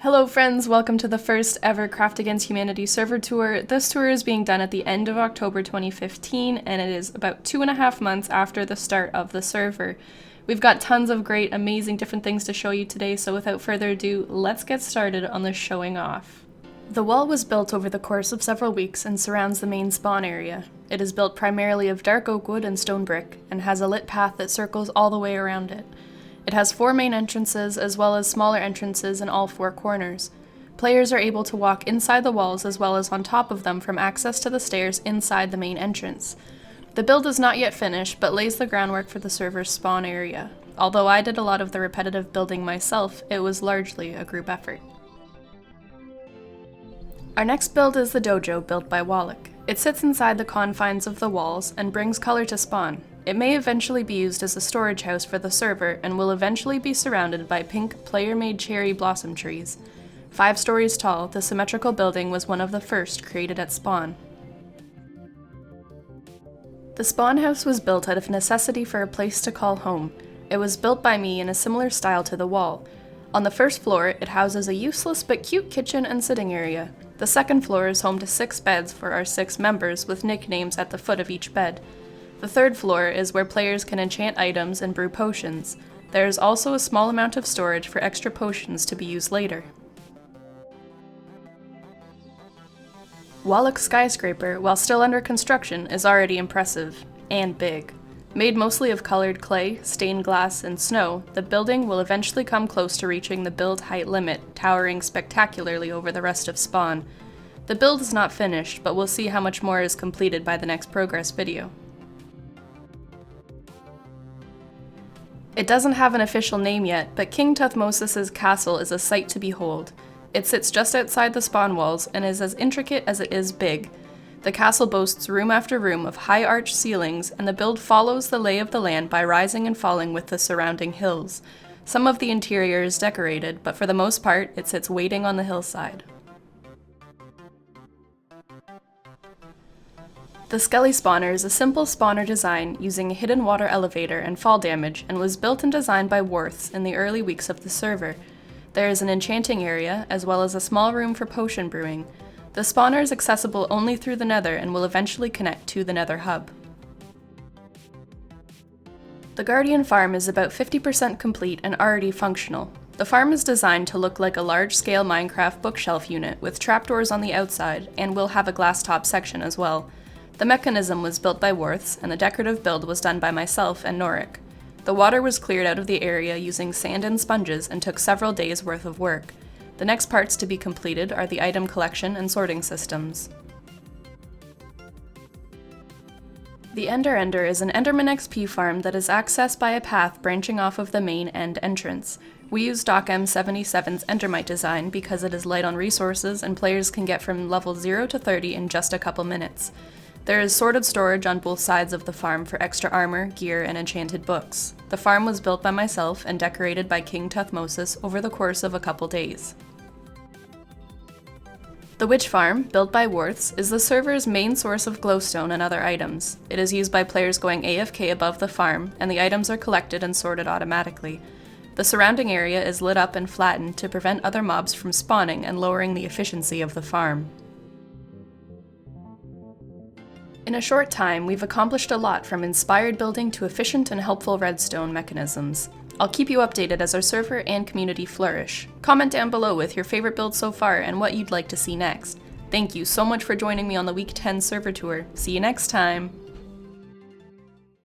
Hello friends, welcome to the first ever Craft Against Humanity server tour. This tour is being done at the end of October 2015, and it is about 2.5 months after the start of the server. We've got tons of great, amazing different things to show you today, so without further ado, let's get started on the showing off. The wall was built over the course of several weeks and surrounds the main spawn area. It is built primarily of dark oak wood and stone brick, and has a lit path that circles all the way around it. It has 4 main entrances as well as smaller entrances in all 4 corners. Players are able to walk inside the walls as well as on top of them from access to the stairs inside the main entrance. The build is not yet finished, but lays the groundwork for the server's spawn area. Although I did a lot of the repetitive building myself, it was largely a group effort. Our next build is the Dojo, built by Wallach. It sits inside the confines of the walls and brings color to spawn. It may eventually be used as a storage house for the server and will eventually be surrounded by pink player-made cherry blossom trees. 5 stories tall, the symmetrical building was one of the first created at spawn. The spawn house was built out of necessity for a place to call home. It was built by me in a similar style to the wall. On the first floor, it houses a useless but cute kitchen and sitting area. The second floor is home to 6 beds for our 6 members with nicknames at the foot of each bed. The third floor is where players can enchant items and brew potions. There is also a small amount of storage for extra potions to be used later. Wallach's skyscraper, while still under construction, is already impressive and big. Made mostly of colored clay, stained glass, and snow, the building will eventually come close to reaching the build height limit, towering spectacularly over the rest of spawn. The build is not finished, but we'll see how much more is completed by the next progress video. It doesn't have an official name yet, but King Tuthmosis's castle is a sight to behold. It sits just outside the spawn walls and is as intricate as it is big. The castle boasts room after room of high arched ceilings, and the build follows the lay of the land by rising and falling with the surrounding hills. Some of the interior is decorated, but for the most part, it sits waiting on the hillside. The Skelly Spawner is a simple spawner design using a hidden water elevator and fall damage, and was built and designed by Worths in the early weeks of the server. There is an enchanting area, as well as a small room for potion brewing. The spawner is accessible only through the Nether and will eventually connect to the Nether hub. The Guardian farm is about 50% complete and already functional. The farm is designed to look like a large-scale Minecraft bookshelf unit with trapdoors on the outside, and will have a glass top section as well. The mechanism was built by Worths, and the decorative build was done by myself and Noric. The water was cleared out of the area using sand and sponges and took several days' worth of work. The next parts to be completed are the item collection and sorting systems. The Ender Ender is an Enderman XP farm that is accessed by a path branching off of the main end entrance. We use DocM77's Endermite design because it is light on resources and players can get from level 0 to 30 in just a couple minutes. There is sorted storage on both sides of the farm for extra armor, gear, and enchanted books. The farm was built by myself and decorated by King Tuthmosis over the course of a couple days. The Witch Farm, built by Worths, is the server's main source of glowstone and other items. It is used by players going AFK above the farm, and the items are collected and sorted automatically. The surrounding area is lit up and flattened to prevent other mobs from spawning and lowering the efficiency of the farm. In a short time, we've accomplished a lot from inspired building to efficient and helpful redstone mechanisms. I'll keep you updated as our server and community flourish. Comment down below with your favorite build so far and what you'd like to see next. Thank you so much for joining me on the Week 10 server tour. See you next time!